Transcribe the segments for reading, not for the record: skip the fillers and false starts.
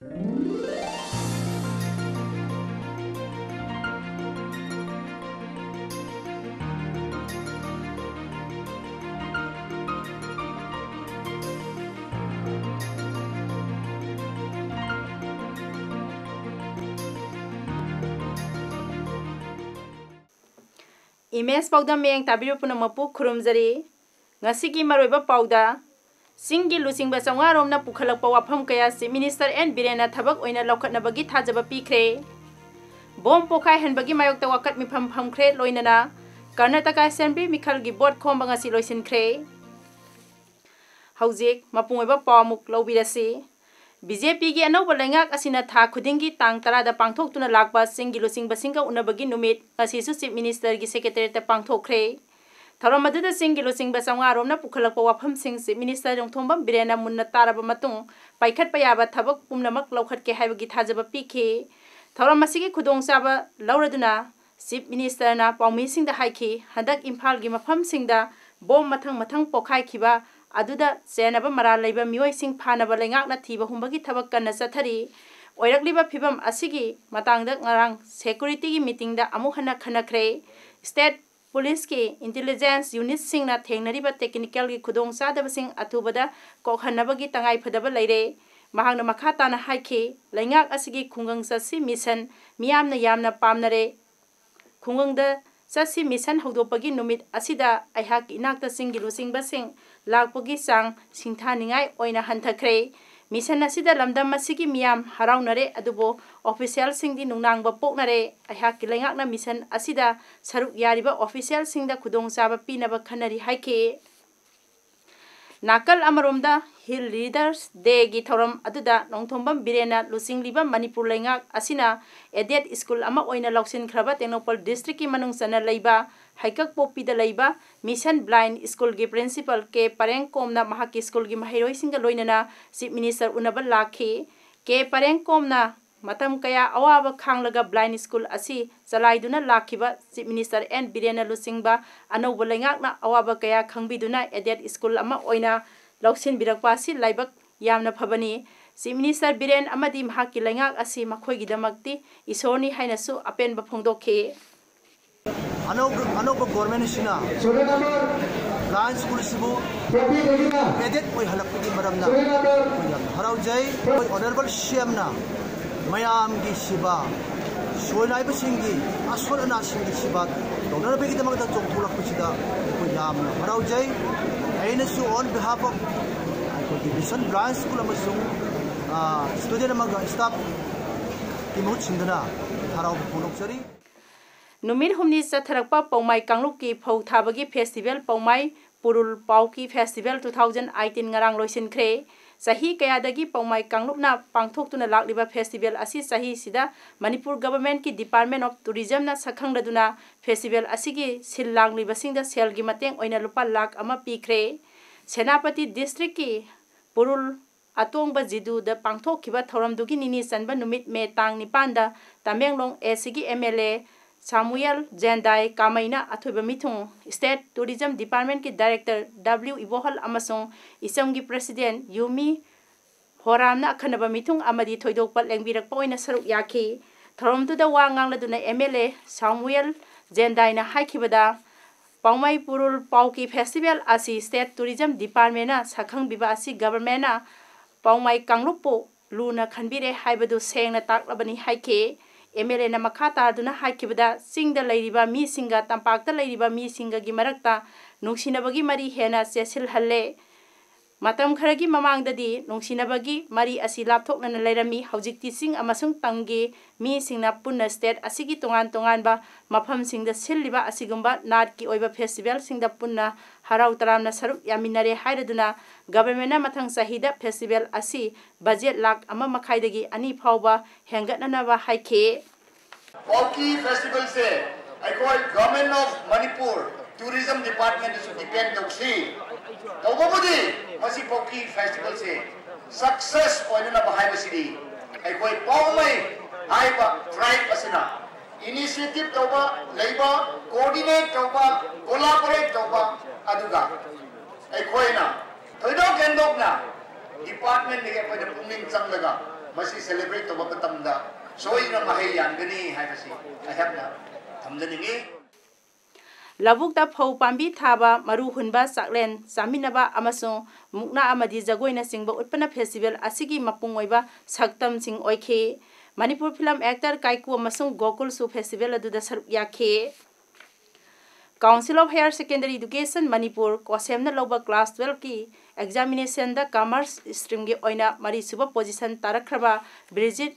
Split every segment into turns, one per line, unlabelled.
Image Paodam meng tabiru punamapu khurumjari ngasigi maroiba pauda singi lusingba changaromna pukhalakpa wafam kaya Chief Minister N Birena thabak oina laukhatnabagi thajaba pikre bom pokhai henbagi mayokta wakat mifam phamkhre loinana Karnataka Assembly mikhalgi board khomba ngasi loisinkhre haujik mapungoiba pawmuk lobirasi BJP gi anauba lengak asina tha khudingi tang 10 da pangthoktuna lakba singi lusingba singa unabagi numit asisu Chief Minister gi secretary ta pangthokre thoram aduda singi lusingba changaromna pukhalakpa wafam sing Chief Minister Rongthombam Birena munna taraba matung paikhat payaba thabak pumnamak laukhatke haibagi thajaba pikhi thoram asigi khudong chaba lauraduna Chief Minister na paumi singda haiki hadak Imphal gi mafam singda bom mathang pokhai khiba aduda senaba mara leiba mioi sing phanaba lengak na thiba humbagi thabak kanna chathari oirakliba phibam asigi matangda ngarang security gi meeting da amuk hana khanakre state police ki intelligence unit sing na thengnariba technical gi khudong sadaba sing athubada kokhanaba gi tangai phadaba leire mahangna makhata na haiki lengak asigi khungang sasi mission miyamna yamna pamnare khungangda sasi mission hodopagi numit asida aihak inakta singi lusingba sing lakpagi sang singthaningai oina hanthakre mission asida lamdam asigi miyam haraunare adubo official singdi nungnangba poknare aihak kilengakna mission asida saruk yariba official singda khudong chaba pinaba khanari haike nakal amaromda Hill Leaders Day gi thoram aduda Rongthombam Birena lusingliba Manipur lengak asina adet school ama oina loksin khraba Tenopal district ki manung sana leiba haikak popida leiba mission blind school gi principal ke parengkomna mahaki school gi mahiroi singa loinana Chief Minister unaba lakhi ke parengkomna matam kaya awaba khanglaga blind school asi chalaiduna lakhiba Chief Minister N Birena lusingba anauba lengakna awaba kaya khangbiduna adet school ama oina loksin birakpa si laibak yamna phabani Chief Minister Biren amadi mahaki lengak asi makhoigi damakti isoni hainasu apenba phongdokhe
anauba government sina blind school sibu adet oi halakpagi maramna haraujai honorable CM na mayam gi siba soinai basingi asol ana singi siba donor begi damakta chongthulak pusida ko yamna haraujai aina su on behalf of division blind school amasung student amaga staff kimut sindana harau punokchari
numit humni satharakpa paumai kangluk ki phau thabagi festival paumai purul pauki festival 2018 ngarang loisinkhre sahi kayadagi paumai kanglupna pangthoktuna lakliba festival asi sahi sida Manipur government ki department of tourism na sakhangladuna festival asigi sil langliba singda sel gi mateng oina lupa lakh ama pikre Senapati district ki purul atongba jidu da pangthokkiba thoramdugi nini sanba numit me tang nipanda Tamenglong SG MLA Samuel Jendai Kamaina athoiba mithung state tourism department ki director W Ibohal amasung isamgi president Yumi Horamna akhanaba mithung amadi thoidokpa lengbirakpa oina saruk yakhi thoramduda wa ngangladuna MLA Samuel Jendai na haikibada Paumai Purul Pauki Festival asi State Tourism Department na sakhang biba asi government na Paumai Kanglupo luna khanbire haibadu sengna taklabani haike MLA na makhata duna haikibada singda leiriba mi singa tampakta leiriba mi singa gi marakta nungsinabagi mari hena sesil halle matam kharagi mamangdadi nungsinabagi mari asi lapthokna leirami haujikti sing amasung tangi mi singna punna state asigi tongan ba mafam singda silliba asigumba nat ki oiba festival singda punna harau taramna saruk yaminare hairaduna government na mathang sahida festival asi budget lakh ama makhaidagi ani phauba hengatna ba haike
Pauki festival se aikoi government of Manipur tourism department is depend to see tawbudi masi Pauki festival se success oina bahai basidi aikoi paumai haiba tribe asina initiative tawba leiba coordinate tawba collaborate tawba aduga aikoi na thoidok gendok na department ni aikoi puming changlaga masi celebrate to matamda soina mahay yangani haibasi ayamna thamjaningi
Labukta phau pambi thaba maru hunba saklen saminaba amasung mukna amadi jagoina singba utpana festival asigi mapung oiba saktam sing oikhe Manipur film actor Kaiku amasung Gokul su festival aduda sarup yakhe Council of Higher Secondary Education Manipur kosemna loba class 12 ki examination da commerce stream gi oina mari suba position tarakhraba Bridget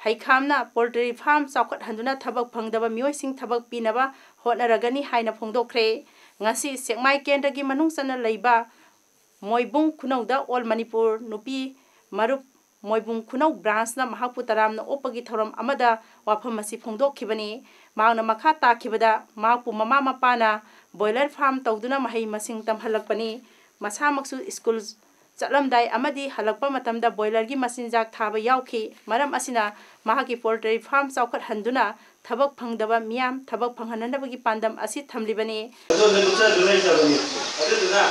Haikhamna poultry farm sakhat handuna thabak phangdaba mioi sing thabak pinaba hotnaragani haina phongdokre ngasi sekmai kendra gi manungsana leiba moibung khunauda all Manipur nupi marup moibung khunau branch na mahapu taramna opagi thoram amada wafam asi phongdokhibani maangna makha takhibada mapu mama mapana boiler farm tawduna mahai masing tamhalakpani masamaksu school Chalamdai amadi halakpa matamda boiler gi masinjak thaba yauki maram asina mahaki poultry farm saukhat handuna thabak phangdaba miyam thabak phanghananaba gi pandam asi thamlibani
ado na lucha dunai sabani aduna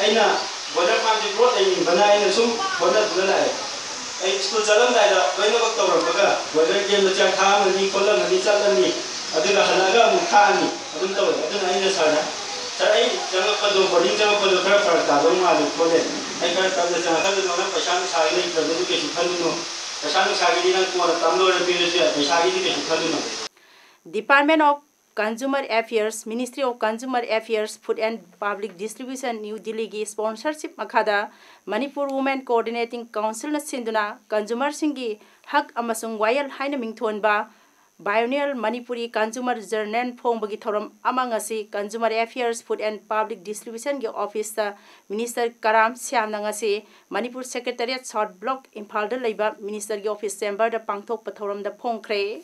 aina boiler farm ji growth ai bana aina sum boiler dunai ai school chalamdai da boiler bak tawrabaga boiler game da cha thamani kollamani chalani aduna halaga mu khani adun taw aduna aina sara sarai janga pado boarding janga pado khara far ta do ma lu kole ai kan ta da janga da no na pashan sai nei da du ke sukhalu no pashan sai ni na ko tam do na pire se sai ni ke sukhalu no
Department of Consumer Affairs Ministry of Consumer Affairs Food and Public Distribution New Delhi gi sponsorship makhada Manipur Women Coordinating Council na sinduna consumer singi hak amasung wayal haina mingthonba Biennial Manipuri Consumer Journal Phongbagi thoram amangasi Consumer Affairs Food and Public Distribution gi office ta Minister Karam Syam nangasi Manipur Secretariat South Block Imphal da leiba Minister gi office chamber da pangthok pathoram da phongkhre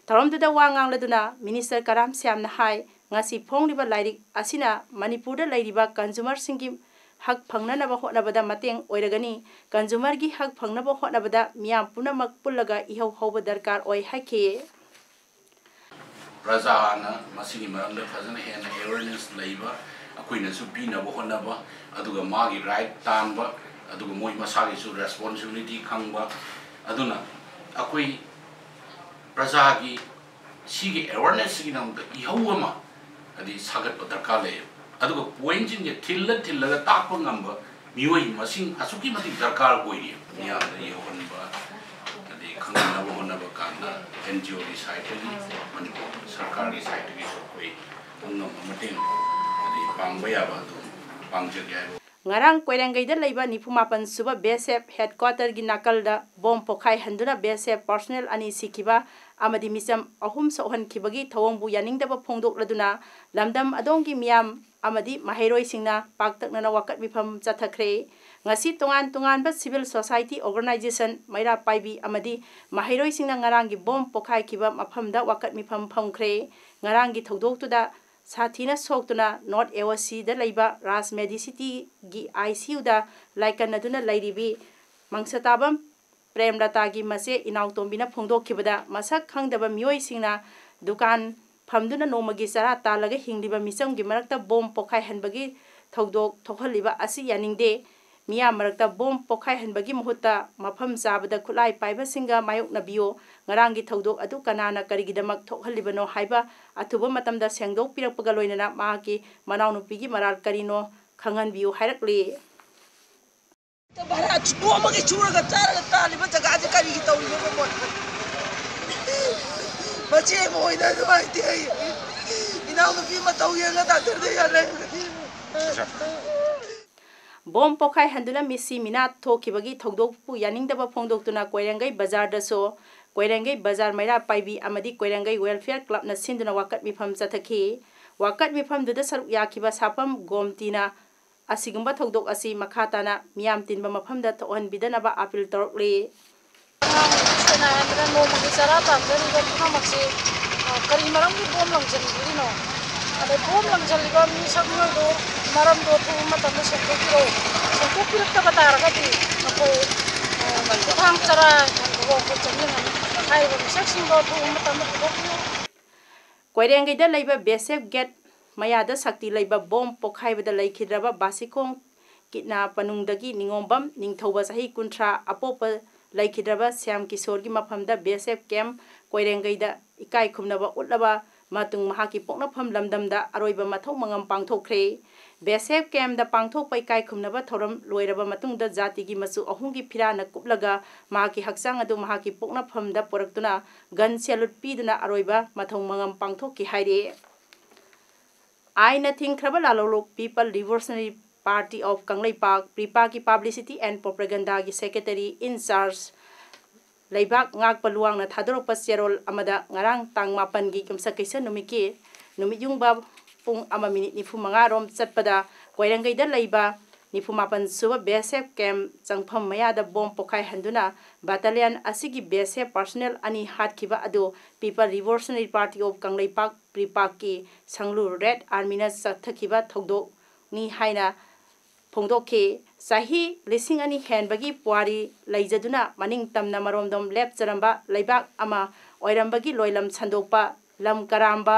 thoram da wangang laduna Minister Karam Syam na hai ngasi phongliba lairik asina Manipur da lairiba consumer singi hak phangnanaba hotnabada mateng oiragani consumer gi hak phangnaba hotnabada miyam punamak pullaga ihau hoba darkar oi haike
Razana masigi maramda fazana hena awareness laiba akoina su pinaba honaba aduga magi right tanba aduga moi masagi su responsibility khangba aduna akoi prajagi sigi awareness gi namda ihawama adi sagat padarka le aduga point in thilla takpa ngamba mioi masing asuki mati darkar koiri ya ihawamba adi khangna honaba kana NGO di side ni Manipur sarkar di side ni koi ungam mating adi pangbaya ba tu pangjagya
ngarang koirangai da leiba nipumapan suba BSF headquarter gi nakal da bom pokhai handuna BSF personnel ani sikiba amadi misam ahum sohan kibagi thawongbu yaningdaba phongdok laduna lamdam adonggi miyam amadi mahairoi singna paktakna na wakat mifam chathakre ngasi tongan ba civil society organization maira paibi amadi mahairoi singna ngarangi bom pokhai kiba mafamda wakat mifam phongkhre ngarangi thodok tuda Sathina soktuna North AOC da leiba Ras Medicity gi ICU da laikan aduna lairibi mangsatabam Premlata gi mase inautombina phongdokhibada masak khangdaba mioi singna dukan phamduna nomagi sara talaga hingliba misam gi marakta bom pokhai hanbagi thodok thokhaliba asi yaningde miya marakta bom pokhai hanbagi muhutta mafam sabada khulai paiba singa mayok nabiyo ngarangi thodok adu kanana karigidamak thokhalibano haiba athuba matamda sengdok pirakpaga loinana mahaki manaunupi maral karino khangan biyo hairakli
Bara chuo magi churaga charaga taliba jaga je kari gi tawi mo mo bache mo ida do ai ti ai ina no pi ma tawi ga ta ter de ya le
bom pokhai handuna misi minat thokibagi thodokpu yaningdaba phongdoktuna koirangai bazar da so koirangai bazar maira paibi amadi koirangai welfare club na sinduna wakat mifam chathaki wakat mifam duda saruk yakiba sapam gomtina asigumba thodok asi makhatana miyam tinba mafamda thohan bidanaba apil torokle
sena andra no magi sara ta gari ga phamaksi kari maram gi bom langjal buri no ade bom langjal ga mi sabno do maram do thu matam se ko ta batar ga ti ko thang chara go ko chani na hai go section do thu matam ko
koirangai da leiba basic get Mayada sakti leiba bom pokhaibada leikidraba basikong kitna panungdagi ningombam ningthoba sahi kuntra apopa ꯂꯩꯈꯤꯗ꯭ꯔꯕ ꯁ꯭ꯌꯥꯝ ꯀꯤꯁꯣꯔꯒꯤ ꯃꯐꯝꯗ BSF camp ꯀꯣꯏꯔꯦꯡꯒꯩꯗ ꯏꯀꯥꯏ ꯈꯨꯝꯅꯕ ꯎꯠꯂꯕ ꯃꯇꯨꯡ ꯃꯍꯥꯛꯀꯤ ꯄꯣꯛꯅꯐꯝ ꯂꯝꯗꯝꯗ ꯑꯔꯣꯏꯕ ꯃꯊꯧ ꯃꯉꯝ ꯄꯥꯡꯊꯣꯛꯈ꯭ꯔꯦ꯫ BSF ꯀꯦꯝꯞꯗ ꯄꯥꯡꯊꯣꯛꯄ ꯏꯀꯥꯏ ꯈꯨꯝꯅꯕ ꯊꯧꯔꯝ ꯂꯣꯏꯔꯕ ꯃꯇꯨꯡꯗ ꯖꯥꯇꯤꯒꯤ ꯃꯆꯨ ꯑꯍꯨꯝꯒꯤ ꯐꯤꯔꯥꯅ ꯀꯨꯞꯂꯒ ꯃꯍꯥꯛꯀꯤ ꯍꯛꯆꯥꯡ ꯑꯗꯨ ꯃꯍꯥꯛꯀꯤ ꯄꯣꯛꯅꯐꯝꯗ ꯄꯨꯔꯛꯇꯨꯅ ꯒꯟ ꯁꯦꯂꯨꯠ ꯄꯤꯗꯨꯅ ꯑꯔꯣꯏꯕ ꯃꯊꯧ ꯃꯉꯝ ꯄꯥꯡꯊꯣꯛꯈꯤ ꯍꯥꯏꯔꯤ꯫ ꯑꯥꯏꯟꯅ ꯊꯤꯡꯈ꯭ꯔꯕ ꯂꯥꯂꯧꯂꯣꯛ people revolutionary party of Kangleipak ꯄ꯭ꯔꯤꯄꯥꯛꯀꯤ ꯄꯕ꯭ꯂꯤꯁꯤꯇꯤ ꯑꯦꯟड ꯄ꯭ꯔꯣꯄꯦꯒꯦꯟꯗꯥꯒꯤ ꯁꯦꯀ꯭ꯔꯦꯇꯔꯤ ꯏꯟ ꯆꯥꯔꯖ ꯂꯩꯕꯥꯛ ꯉꯥꯛꯄ ꯂꯨꯋꯥꯡꯅ ꯊꯥꯗꯣꯔꯛꯄ ꯆꯦꯔꯣꯜ ꯑꯃꯗ ꯉꯔꯥꯡ ꯇꯥꯡ 8ꯒꯤ ꯌꯨꯝꯁꯀꯩꯁ ꯅꯨꯃꯤꯠꯀꯤ ꯅꯨꯃꯤꯠꯌꯨꯡꯕ ꯄꯨꯡ 1:45 ꯔꯣꯝ ꯆꯠꯄꯗ ꯀꯣꯏꯔꯦꯡꯒꯩꯗ ꯂꯩꯕ 97 ꯁꯨꯕ BSF ꯀꯦꯝꯞ ꯆꯪꯐꯝ ꯃꯌꯥꯗ ꯕꯣꯝ ꯄꯣꯈꯥꯏꯍꯟꯗꯨꯅ ꯕꯥꯇꯥꯂꯤꯌꯟ ꯑꯁꯤꯒꯤ BSF ꯄꯥꯔꯁꯣꯅꯦꯜ 2 ꯍꯥꯠꯈꯤꯕ ꯑꯗꯨ people revolutionary party of Kangleipak ꯄ꯭ꯔꯤꯄꯥꯛꯀꯤ ꯁꯪꯂꯨ ꯔꯦꯗ ꯑꯥꯔꯃꯤꯅ ꯆꯠꯊꯈꯤꯕ ꯊꯧꯗꯣꯛꯅꯤ ꯍꯥꯏꯅ ꯐꯣꯡꯗꯣꯛꯈꯤ꯫ ꯆꯍꯤ 2000 ꯍꯦꯟꯕꯒꯤ ꯄꯨꯋꯥꯔꯤ ꯂꯩꯖꯗꯨꯅ ꯃꯅꯤꯡꯇꯝꯅ ꯃꯔꯣꯝꯗꯣꯝ ꯂꯦꯞꯆꯔꯝꯕ ꯂꯩꯕꯥꯛ ꯑꯃ ꯑꯣꯏꯔꯝꯕꯒꯤ ꯂꯣꯏꯂꯝ ꯁꯟꯗꯣꯛꯄ ꯂꯝ ꯀꯔꯥꯝꯕ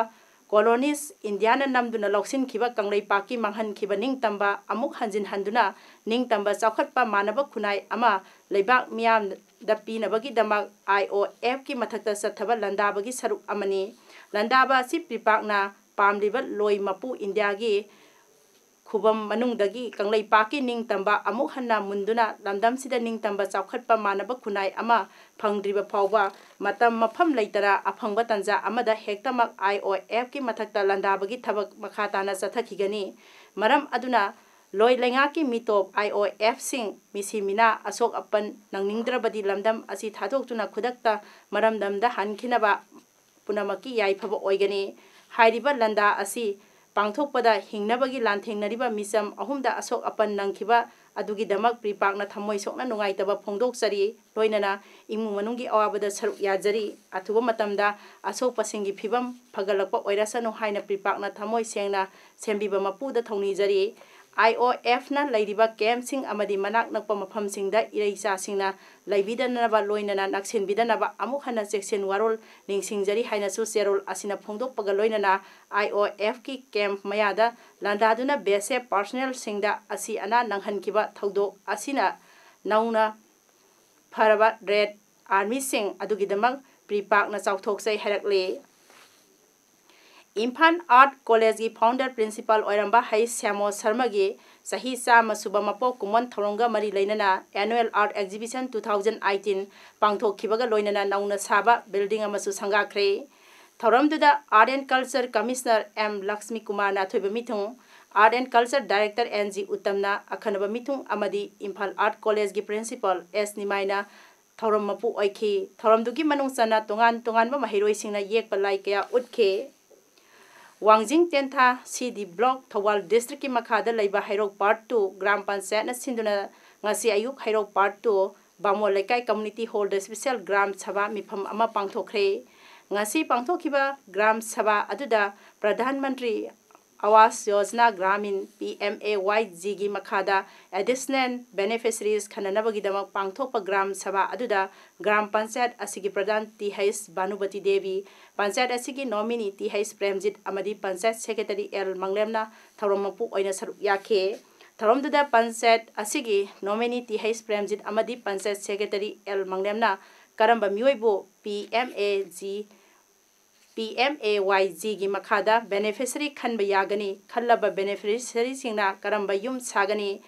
ꯀꯣꯂꯣꯅꯤꯁ ꯏꯟꯗꯤꯌꯥꯅ ꯅꯝꯗꯨꯅ ꯂꯧꯁꯤꯟꯈꯤꯕ ꯀꯪꯂꯩꯄꯥꯛꯀꯤ ꯃꯥꯡꯍꯟꯈꯤꯕ ꯅꯤꯡꯇꯝꯕ ꯑꯃꯨꯛ ꯍꯟꯖꯤꯟ ꯍꯟꯗꯨꯅ ꯅꯤꯡꯇꯝꯕ ꯆꯥꯎꯈꯠꯄ ꯃꯥꯟꯅꯕ ꯈꯨꯟꯅꯥꯏ ꯑꯃ ꯂꯩꯕꯥꯛ ꯃꯤꯌꯥꯝꯗ ꯄꯤꯅꯕꯒꯤꯗꯃꯛ IOFꯀꯤ ꯃꯊꯛꯇ ꯆꯠꯊꯕ ꯂꯥꯟꯗꯥꯕꯒꯤ ꯁꯔꯨꯛ ꯑꯃꯅꯤ꯫ ꯂꯥꯟꯗꯥꯕ ꯑꯁꯤ ꯄ꯭ꯔꯤꯄꯥꯛꯅ ꯄꯥꯝꯂꯤꯕ ꯂꯣꯏ ꯃꯄꯨ ꯏꯟꯗꯤꯌꯥꯒꯤ ꯈꯨꯕꯝ ꯃꯅꯨꯡꯗꯒꯤ ꯀꯪꯂꯩꯄꯥꯛꯀꯤ ꯅꯤꯡꯇꯝꯕ ꯑꯃꯨꯛ ꯍꯟꯅ ꯃꯨꯟꯗꯨꯅ ꯂꯝꯗꯝꯁꯤꯗ ꯅꯤꯡꯇꯝꯕ ꯆꯥꯎꯈꯠꯄ ꯃꯥꯟꯅꯕ ꯈꯨꯟꯅꯥꯏ ꯑꯃ ꯐꯪꯗ꯭ꯔꯤꯕ ꯐꯥꯎꯕ ꯃꯇꯝ ꯃꯐꯝ ꯂꯩꯇꯅ ꯑꯐꯪꯕ ꯇꯥꯟꯖꯥ ꯑꯃꯗ ꯍꯦꯛꯇꯃꯛ IOFꯀꯤ ꯃꯊꯛꯇ ꯂꯥꯟꯗꯥꯕꯒꯤ ꯊꯕꯛ ꯃꯈꯥ ꯇꯥꯅ ꯆꯠꯊꯈꯤꯒꯅꯤ꯫ ꯃꯔꯝ ꯑꯗꯨꯅ ꯂꯣꯏ ꯂꯩꯉꯥꯛꯀꯤ ꯃꯤꯇꯣꯞ IOFꯁꯤꯡ ꯃꯤꯁꯤ ꯃꯤꯅꯥ ꯑꯁꯣꯛ ꯑꯄꯟ ꯅꯪꯅꯤꯡꯗ꯭ꯔꯕꯗꯤ ꯂꯝꯗꯝ ꯑꯁꯤ ꯊꯥꯗꯣꯛꯇꯨꯅ ꯈꯨꯗꯛꯇ ꯃꯔꯝꯗꯝꯗ ꯍꯟꯈꯤꯅꯕ ꯄꯨꯝꯅꯃꯛꯀꯤ ꯌꯥꯏꯐꯕ ꯑꯣꯏꯒꯅꯤ꯫ ꯍꯥꯏꯔꯤꯕ ꯂꯥꯟꯗꯥ ꯑꯁꯤ ꯄꯥꯡꯊꯣꯛꯄꯗ ꯍꯤꯡꯅꯕꯒꯤ ꯂꯥꯟꯊꯦꯡꯅꯔꯤꯕ ꯃꯤꯆꯝ ꯑꯍꯨꯝꯗ ꯑꯁꯣꯛ ꯑꯄꯟ ꯅꯪꯈꯤꯕ ꯑꯗꯨꯒꯤꯗꯃꯛ ꯄ꯭ꯔꯤꯄꯥꯛꯅ ꯊꯃꯣꯏ ꯁꯣꯛꯅ ꯅꯨꯡꯉꯥꯏꯇꯕ ꯐꯣꯡꯗꯣꯛꯆꯔꯤ, ꯂꯣꯏꯅꯅ ꯏꯃꯨꯡ ꯃꯅꯨꯡꯒꯤ ꯑꯋꯥꯕꯗ ꯁꯔꯨꯛ ꯌꯥꯖꯔꯤ꯫ ꯑꯊꯨꯕ ꯃꯇꯝꯗ ꯑꯁꯣꯛꯄꯁꯤꯡꯒꯤ ꯐꯤꯚꯝ ꯐꯒꯠꯂꯛꯄ ꯑꯣꯏꯔꯁꯅꯨ ꯍꯥꯏꯅ ꯄ꯭ꯔꯤꯄꯥꯛꯅ ꯊꯃꯣꯏ ꯁꯦꯡꯅ ꯁꯦꯝꯕꯤꯕ ꯃꯄꯨꯗ ꯊꯧꯅꯤꯖꯔꯤ꯫ IOFꯅ ꯂꯩꯔꯤꯕ ꯀꯦꯝꯞꯁꯤꯡ ꯑꯃꯗꯤ ꯃꯅꯥꯛ ꯅꯛꯄ ꯃꯐꯝꯁꯤꯡꯗ ꯏꯔꯩꯆꯥꯁꯤꯡꯅ ꯂꯩꯕꯤꯗꯅꯕ ꯂꯣꯏꯅꯅ ꯅꯛꯁꯤꯟꯕꯤꯗꯅꯕ ꯑꯃꯨꯛ ꯍꯟꯅ ꯆꯦꯛꯁꯤꯟ ꯋꯥꯔꯣꯜ ꯅꯤꯡꯁꯤꯡꯖꯔꯤ ꯍꯥꯏꯅꯁꯨ ꯆꯦꯔꯣꯜ ꯑꯁꯤꯅ ꯐꯣꯡꯗꯣꯛꯄꯒ ꯂꯣꯏꯅꯅ IOFꯀꯤ ꯀꯦꯝꯞ ꯃꯌꯥꯗ ꯂꯥꯟꯗꯥꯗꯨꯅ BSF ꯄꯥꯔꯁꯣꯅꯦꯜꯁꯤꯡꯗ ꯑꯁꯤ ꯑꯅꯥ ꯅꯪꯍꯟꯈꯤꯕ ꯊꯧꯗꯣꯛ ꯑꯁꯤꯅ ꯅꯧꯅ ꯐꯔꯕ ꯔꯦꯗ ꯑꯥꯔꯃꯤꯁꯤꯡ ꯑꯗꯨꯒꯤꯗꯃꯛ ꯄ꯭ꯔꯤꯄꯥꯛꯅ ꯆꯥꯎꯊꯣꯛꯆꯩ ꯍꯥꯏꯔꯛꯂꯤ꯫ ꯏꯝꯐꯥꯜ ꯑꯥꯔꯠ ꯀꯣꯂꯦꯖꯒꯤ ꯐꯥꯎꯟꯗꯔ ꯄ꯭ꯔꯤꯟꯁꯤꯄꯥꯜ ꯑꯣꯏꯔꯝꯕ ꯍꯩꯁ ꯁ꯭ꯌꯥꯃꯣ ꯁꯔꯃꯒꯤ ꯆꯍꯤ 100 ꯁꯨꯕ ꯃꯄꯣꯛ ꯀꯨꯝꯑꯣꯟ ꯊꯧꯔꯝꯒ ꯃꯔꯤ ꯂꯩꯅꯅ ꯑꯦꯅꯨꯑꯦꯜ ꯑꯥꯔꯠ ꯑꯦꯛꯖꯤꯕꯤꯁꯟ 2018 ꯄꯥꯡꯊꯣꯛꯈꯤꯕꯒ ꯂꯣꯏꯅꯅ ꯅꯧꯅ ꯁꯥꯕ ꯕꯤꯜꯗꯤꯡ ꯑꯃꯁꯨ ꯁꯪꯒꯥꯈ꯭ꯔꯦ꯫ ꯊꯧꯔꯝꯗꯨꯗ art and culture commissioner M. Lakshmi ꯀꯨꯃꯥꯔꯅ ꯑꯊꯣꯏꯕ ꯃꯤꯊꯨꯡ, art and culture director N.G. ꯎꯠꯇꯝꯅ ꯑꯈꯟꯅꯕ ꯃꯤꯊꯨꯡ ꯑꯃꯗꯤ ꯏꯝꯐꯥꯜ ꯑꯥꯔꯠ ꯀꯣꯂꯦꯖꯒꯤ ꯄ꯭ꯔꯤꯟꯁꯤꯄꯥꯜ S. ꯅꯤꯃꯥꯏꯅ ꯊꯧꯔꯝ ꯃꯄꯨ ꯑꯣꯏꯈꯤ꯫ ꯊꯧꯔꯝꯗꯨꯒꯤ ꯃꯅꯨꯡ ꯆꯟꯅ ꯇꯣꯉꯥꯟ ꯇꯣꯉꯥꯟꯕ ꯃꯍꯩꯔꯣꯏꯁꯤꯡꯅ ꯌꯦꯛꯄ ꯂꯥꯏ ꯀꯌꯥ ꯎꯠꯈꯤ꯫ ꯋꯥꯡꯖꯤꯡ ꯇꯦꯟꯊꯥ CD ꯕ꯭ꯂꯣꯛ ꯊꯧꯕꯥꯜ ꯗꯤꯁꯇ꯭ꯔꯤꯛꯀꯤ ꯃꯈꯥꯗ ꯂꯩꯕ ꯍꯩꯔꯣꯛ ꯄꯥꯔꯠ 2 ꯒ꯭ꯔꯥꯝ ꯄꯟꯆꯥꯌꯠꯅ ꯁꯤꯟꯗꯨꯅ ꯉꯁꯤ ꯑꯌꯨꯛ ꯍꯩꯔꯣꯛ ꯄꯥꯔꯠ 2 ꯕꯥꯃꯣꯟ ꯂꯩꯀꯥꯏ ꯀꯝꯃꯨꯅꯤꯇꯤ ꯍꯣꯜꯗ ꯁ꯭ꯄꯦꯁꯤꯌꯦꯜ ꯒ꯭ꯔꯥꯝ ꯁꯚꯥ ꯃꯤꯐꯝ ꯑꯃ ꯄꯥꯡꯊꯣꯛꯈ꯭ꯔꯦ꯫ ꯉꯁꯤ ꯄꯥꯡꯊꯣꯛꯈꯤꯕ ꯒ꯭ꯔꯥꯝ ꯁꯚꯥ ꯑꯗꯨꯗ ꯄ꯭ꯔꯙꯥꯟ ꯃꯟꯇ꯭ꯔꯤ ꯑꯋꯥꯁ ꯌꯣꯖꯅꯥ ꯒ꯭ꯔꯥꯃꯤꯟ PMAYGꯒꯤ ꯃꯈꯥꯗ ꯑꯦꯗꯤꯁꯅꯦꯜ ꯕꯦꯅꯤꯐꯤꯁꯔꯤꯁ ꯈꯟꯅꯅꯕꯒꯤꯗꯃꯛ ꯄꯥꯡꯊꯣꯛꯄ ꯒ꯭ꯔꯥꯝ ꯁꯚꯥ ꯑꯗꯨꯗ ꯒ꯭ꯔꯥꯝ ꯄꯟꯆꯥꯌꯠ ꯑꯁꯤꯒꯤ ꯄ꯭ꯔꯙꯥꯟ TH ꯚꯥꯅꯨꯕꯇꯤ ꯗꯦꯕꯤ, pঞ্চায়ত ꯑꯁꯤꯒꯤ ꯅꯣꯃꯤꯅꯤ TH ꯄ꯭ꯔꯦꯝꯖꯤꯠ ꯑꯃꯗꯤ ꯄঞ্চায়त ꯁꯦꯀ꯭ꯔꯦꯇꯔꯤ L. ꯃꯪꯂꯦꯝꯅ ꯊꯧꯔꯝ ꯃꯄꯨ ꯑꯣꯏꯅ ꯁꯔꯨꯛ ꯌꯥꯈꯤ꯫ ꯊꯧꯔꯝꯗꯨꯗ ꯄঞ্চায়त ꯑꯁꯤꯒꯤ ꯅꯣꯃꯤꯅꯤ TH ꯄ꯭ꯔꯦꯝꯖꯤꯠ ꯑꯃꯗꯤ ꯄঞ্চাयत ꯁꯦꯀ꯭ꯔꯦꯇꯔꯤ L. ꯃꯪꯂꯦꯝꯅ ꯀꯔꯝꯕ ꯃꯤꯑꯣꯏꯕꯨ PMAYGꯒꯤ ꯃꯈꯥꯗ ꯕꯦꯅꯤꯐꯤꯁꯔꯤ ꯈꯟꯕ ꯌꯥꯒꯅꯤ, ꯈꯜꯂꯕ ꯕꯦꯅꯤꯐꯤꯁꯔꯤꯁꯤꯡꯅ ꯀꯔꯝꯕ ꯌꯨꯝ ꯁꯥꯒꯅꯤ,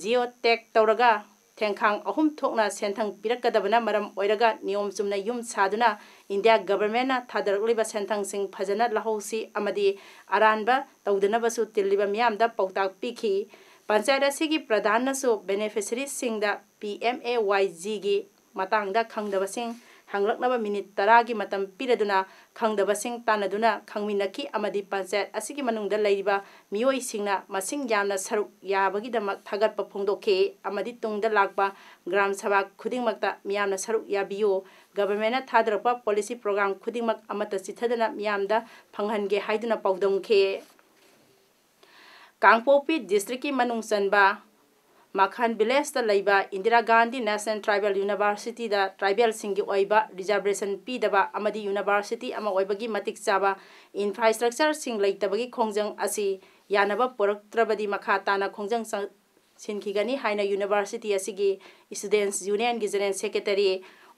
ꯖꯤꯑꯣ ꯇꯦꯛ ꯇꯧꯔꯒ ꯊꯦꯡꯈꯥꯡ 3 ꯊꯣꯛꯅ ꯁꯦꯟꯊꯪ ꯄꯤꯔꯛꯀꯗꯕꯅ ꯃꯔꯝ ꯑꯣꯏꯔꯒ ꯅꯤꯌꯣꯝ ꯆꯨꯝꯅ ꯌꯨꯝ ꯁꯥꯗꯨꯅ ꯏꯟꯗꯤꯌꯥ ꯒꯚꯔꯟꯃꯦꯟꯠꯅ ꯊꯥꯗꯔꯛꯂꯤꯕ ꯁꯦꯟꯊꯪꯁꯤꯡ ꯐꯖꯅ ꯂꯧꯍꯧꯁꯤ ꯑꯃꯗꯤ ꯑꯔꯥꯟꯕ ꯇꯧꯗꯅꯕꯁꯨ ꯇꯤꯜꯂꯤꯕ ꯃꯤꯌꯥꯝꯗ ꯄꯥꯎꯇꯥꯛ ꯄꯤꯈꯤ꯫ ꯄঞ্ಚಾಯತ್ ꯑꯁꯤꯒꯤ ꯄ꯭ꯔꯙꯥꯟꯅꯁꯨ ꯕꯦꯅꯤꯐꯤꯁꯔꯤꯁꯤꯡꯗ PMAYGꯒꯤ ꯃꯇꯥꯡꯗ ꯈꯪꯗꯕꯁꯤꯡ ꯍꯪꯂꯛꯅꯕ ꯃꯤꯅꯤꯠ 10ꯒꯤ ꯃꯇꯝ ꯄꯤꯔꯗꯨꯅ ꯈꯪꯗꯕꯁꯤꯡ ꯇꯥꯟꯅꯗꯨꯅ ꯈꯪꯃꯤꯟꯅꯈꯤ ꯑꯃꯗꯤ ꯄঞ্ಚಾಯತ್ ꯑꯁꯤꯒꯤ ꯃꯅꯨꯡꯗ ꯂꯩꯔꯤꯕ ꯃꯤꯑꯣꯏꯁꯤꯡꯅ ꯃꯁꯤꯡ ꯌꯥꯝꯅ ꯁꯔꯨꯛ ꯌꯥꯕꯒꯤꯗꯃꯛ ꯊꯥꯒꯠꯄ ꯐꯣꯡꯗꯣꯛꯈꯤ ꯑꯃꯗꯤ ꯇꯨꯡꯗ ꯂꯥꯛꯄ ꯒ꯭ꯔꯥꯝ ꯁꯚꯥ ꯈꯨꯗꯤꯡꯃꯛꯇ ꯃꯤꯌꯥꯝꯅ ꯁꯔꯨꯛ ꯌꯥꯕꯤꯌꯨ, ꯒꯚꯔꯟꯃꯦꯟꯠꯅ ꯊꯥꯗꯔꯛꯄ ꯄꯣꯂꯤꯁꯤ ꯄ꯭ꯔꯣꯒ꯭ꯔꯥꯝ ꯈꯨꯗꯤꯡꯃꯛ ꯑꯃꯠꯇ ꯆꯤꯠꯊꯗꯅ ꯃꯤꯌꯥꯝꯗ ꯐꯪꯍꯟꯒꯦ ꯍꯥꯏꯗꯨꯅ ꯄꯥꯎꯗꯝꯈꯤ꯫ ꯀꯥꯡꯄꯣꯛꯄꯤ ꯗꯤꯁꯇ꯭ꯔꯤꯛꯀꯤ ꯃꯅꯨꯡ ꯆꯟꯕ ꯃꯈꯥꯟ ꯚꯤꯂꯦꯖꯇ ꯂꯩꯕ ꯏꯟꯗꯤꯔꯥ ꯒꯥꯟꯙꯤ ꯅꯦꯁꯅꯦꯜ ꯇ꯭ꯔꯥꯏꯕꯦꯜ ꯌꯨꯅꯤꯚꯔꯁꯤꯇꯤꯗ ꯇ꯭ꯔꯥꯏꯕꯦꯜꯁꯤꯡꯒꯤ ꯑꯣꯏꯕ ꯔꯤꯖꯔꯚꯦꯁꯟ ꯄꯤꯗꯕ ꯑꯃꯗꯤ ꯌꯨꯅꯤꯚꯔꯁꯤꯇꯤ ꯑꯃ ꯑꯣꯏꯕꯒꯤ ꯃꯇꯤꯛ ꯆꯥꯕ ꯏꯟꯐ꯭ꯔꯥꯁ꯭ꯇ꯭ꯔꯛꯆꯔꯁꯤꯡ ꯂꯩꯇꯕꯒꯤ ꯈꯣꯡꯖꯪ ꯑꯁꯤ ꯌꯥꯅꯕ ꯄꯨꯔꯛꯇ꯭ꯔꯕꯗꯤ ꯃꯈꯥ ꯇꯥꯅ ꯈꯣꯡꯖꯪ सिनखिगनी हाइना यूनिवर्सिटी असिगी स्टूडेंट्स यूनियन की जनरल सेक्रेटरी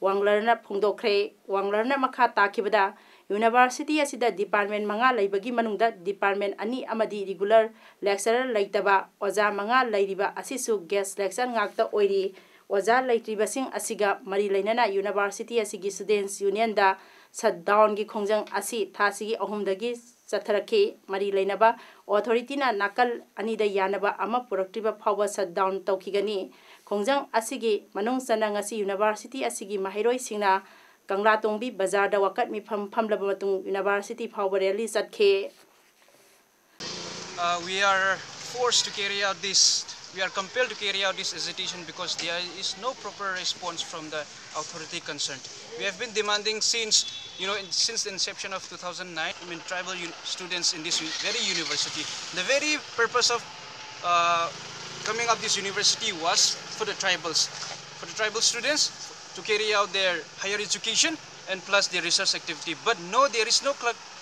वांगलरना फोंदोखरे वांगलरना मखा ताखिबदा यूनिवर्सिटी असिदा डिपार्टमेंट मंगा लैबगी मनुंगदा डिपार्टमेंट अनि अमदी रेगुलर लेक्चरर लैतबा ओजा मंगा लैरिबा असिसु guest lecture ngakta oiri oja laitribasing asiga mari lainana university asigi students union da shutdown gi khongjang asi thasigi ahumdagi chatharaki mari lainaba authority na nakal ani da yanaba ama productive power shutdown tawkigani khongjang asigi manung sanang asi university asigi mahiroi singna kangla tongbi bazar da wakat mi phamlaba matung university power rally chatke.
We are forced to carry out this. We are compelled to carry out this agitation because there is no proper response from the authority concerned. We have been demanding since the inception of 2009. Tribal students in this very university. The very purpose of coming up this university was for the tribal students to carry out their higher education and plus their research activity. But no, there is no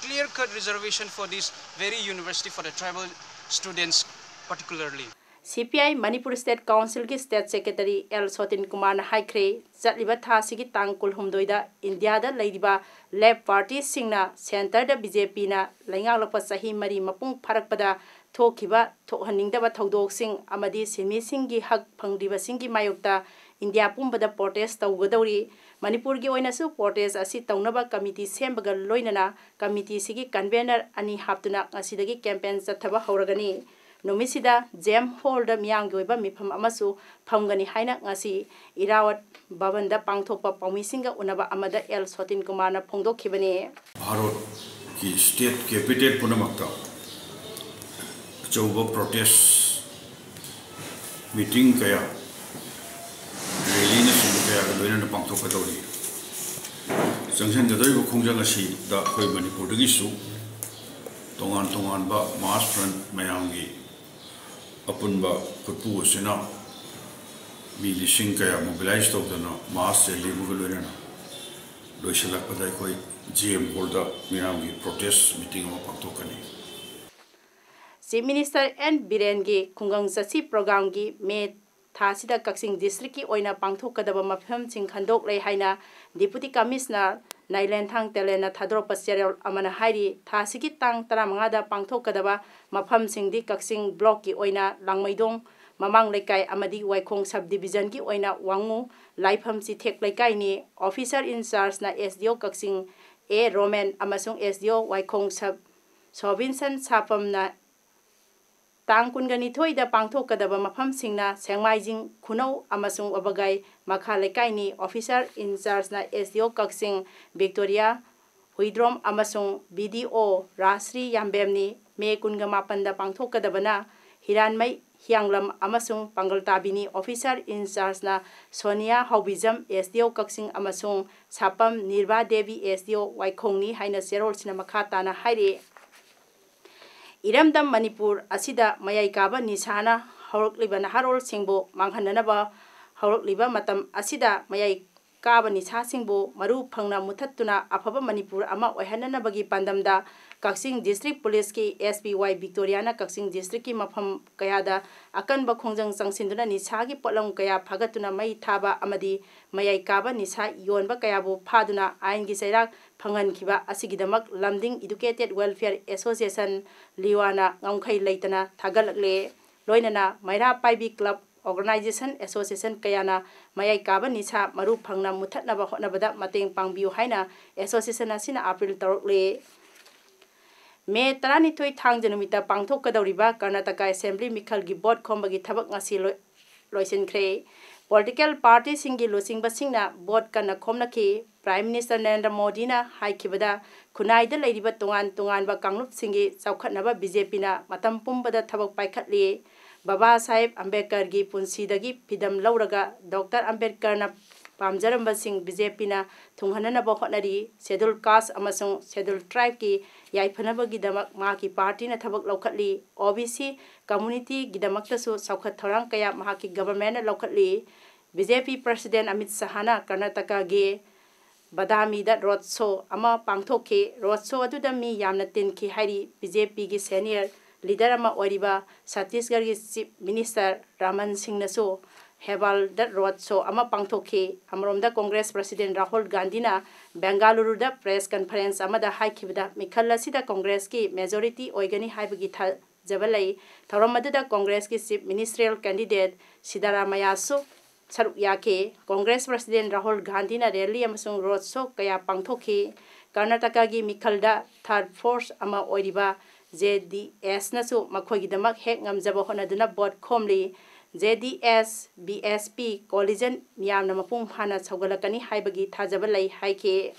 clear-cut reservation for this very university for the tribal students particularly.
CPI Manipur State Council ki State Secretary L. Sotin Kumar na haikre chatliba tha sigi tang kulhumdoida India da leidiba left party singna center da BJP na laingak lapa sahi mari mapung pharakpada thokiba thohaningdaba thodok sing amadi simi singi hak phangdiba singi mayokta India pumbada protest tawgadori Manipur gi oina su protest asi tawnaba committee sembaga loinana committee sigi convener ani haptuna asidagi campaign chathaba hauragani Nomisida Jam Hall da miyang goiba mifam amasu phamgani haina ngasi irawat babanda pangthokpa pawmisinga unaba amada L. Sotin Kumar na phongdokhibani.
Bharat ki state capital punamakta chauba protest meeting kaya rally na sum kaya loina na pangthokpa tawri sangsan gadoi bu khongjang asi da khoi Manipur dagi su tongan ba mass front mayamgi apunba kutu sina milising kaya mobilize tawdana mass rally mugulena loisalak padai koi GM holda miramgi protest meeting ma paktokani.
Chief Minister N. Biren gi khungang sasi program gi me thasida Kaksing district ki oina pangthokadaba mafham sing khandok lei haina Deputy Commissioner Nailen Thang Telena Thadropa Serial Amana Hairi Thasiki Tang Taramangada Pangthokadaba Mafam Singdi Kaksing Block ki oina Langmaidong Mamang Lekai Amadi Waikong Subdivision ki oina Wangu Laifam si Thek Lekai ni Officer in Charge na SDO Kaksing A. Roman Amasung SDO Waikong Sobinson Sapam na Tang Kungani Toida Pangthokadaba Mafam Singna Sengmaijing Kunau Amasung Abagai Makha Lekai ni Officer in Charge na SDO Kaksing Victoria Huidrom Amasung BDO Rasri Yambem ni Me Kungamapan da Pangthokadabana Hiranmai Hyanglam Amasung Pangaltabini Officer in Charge na Sonia Haubizam SDO Kaksing Amasung Sapam Nirba Devi SDO Waikong ni Haina Serol Sinamakata na Hairi Iramdam Manipur asida mayai kaba nisana haurukliba naharol singbo manghananaba haurukliba matam asida mayai kaba nisa singbo maru phangna muthattuna afaba Manipur ama oihananabagi pandamda Kaksing District Police ki SPY Victoriana Kaksing District ki mafam kayada akanba khongjang sangsinduna nisa gi potlam kaya phagatuna mai thaba amadi mayai kaba nisa yonba kaya bu phaduna ain gi sairak phangan khiba asigidamak Lamding Educated Welfare Association Liwana ngamkhai leitana thagalakle loinana Maira Paibi Club Organization Association kayana mayai kaba nisa maru phangna muthatnaba hotnabada mateng pangbiu haina association asina April tarokle May 12 thang janumita pangthokadawriba Karnataka Assembly Mikhal gi board khombagi thabak ngasi loisinkhre political party singi losingba singna board kana khomnaki Prime Minister Narendra Modi na haikibada khunaida leiriba tongan ba kanglup singi chaukhatnaba BJP na matam pumbada thabak paikhatli Baba Sahib Ambedkar gi punsidagi pidam lauraga Dr. Ambedkar na pamjaramba sing BJP na thunghananaba hotnari scheduled caste amasung scheduled tribe ki yaifanabagi damak ma ki party na thabak laukhatli OBC community gidamakta su saukhat thorang kaya ma ki government na laukhatli BJP President Amit Shah na Karnataka gi Badami da road show ama pangthokhe road show adu da mi yamna tin ki hairi BJP gi senior leader अमा ओरिबा छत्तीसगढ़ की chief minister Raman Singh नसो हेबाल the road show अमा पांगथोखी अमरोमदा Congress president Rahul Gandhi ना बेंगालुरु द press conference अमदा हाइखिबदा मिखल असिदा कांग्रेस की मेजॉरिटी ओइगनी हाइबगी था जबलई थौरम मदुदा कांग्रेस की चीफ मिनिस्ट्रियल कैंडिडेट सिद्धारामैयासु सरुक याके कांग्रेस प्रेसिडेंट राहुल गांधी ना रैली अमसुंग रोड शो कया पांगथोखी कर्नाटका की मिखलदा थर्ड फोर्स अमा ओइरिबा JDS नसु मखोगिदमक Keck ngamjaba honaduna board khomli JDS BSP coalition miyamna mapung phana chawgalakani haibagi thajaba lai haike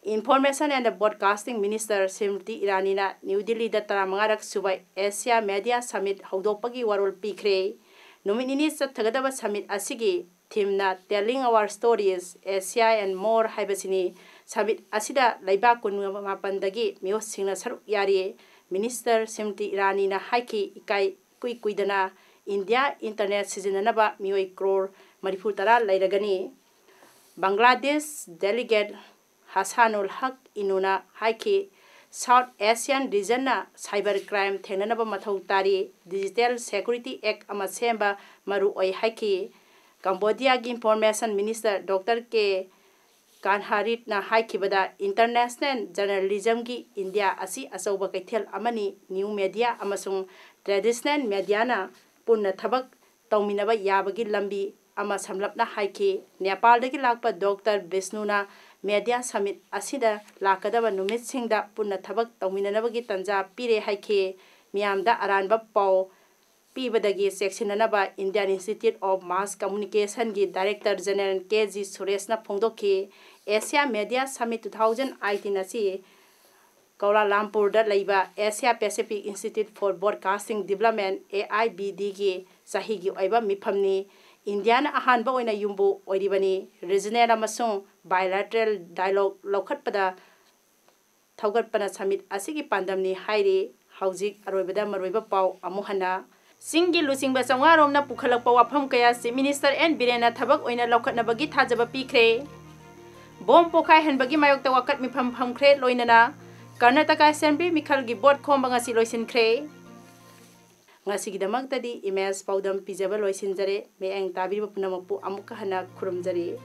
Information and Broadcasting Minister Smriti Irani na New Delhi da 35rak subai Asia Media Summit haudopagi warol pikre nominini sathagadaba summit asigi theme na telling our stories Asia and more haibasini Sabit asida laiba kunwa mapandagi mio singna saruk yari Minister Smriti Irani na haiki ikai kuidana India internet sizinanaba mioi crore marifutara lairagani Bangladesh delegate Hasanul Haq inuna haiki South Asian region na cyber crime thenanaba mathau tari Digital Security Act ama semba maru oi haiki Cambodia gi Information Minister Dr. K Kanharit na haikibada international journalism gi India asi asoba kaithel amani new media amasung traditional media na punna thabak tawminaba yabagi lambi ama samlapna haiki Nepal dagi lakpa Dr. Vishnu na media summit asida lakadaba numit singda punna thabak tawminanabagi tanja pire haiki miyamda aranba paw Pibadagi sectionanaba Indian Institute of Mass Communication gi Director General KG Suresh na phongdoki Asia Media Summit 2018 asi Kuala Lumpur da laiba Asia Pacific Institute for Broadcasting Development AIBD gi sahi gi oiba miphamni Indian ahanba oina yumbu oiribani regional amasung bilateral dialogue lokhatpada thaugatpana summit asigi pandamni hairi haujik aroibada maroiba paw amuhana Singi lusing ba sangarom na pukhalakpa wafam kaya si Minister N Birena thabak oina lokhatnabagi thajaba pikre Bom pokai henbagi mayokta wakat mifam phamkre loinana Karnataka Assembly mikhalgi board khomba ngasi loisinkre ngasi gidamak tadi emails Paodam pijaba loisinjare me ang tabirba punamapu amuka hana khurumjare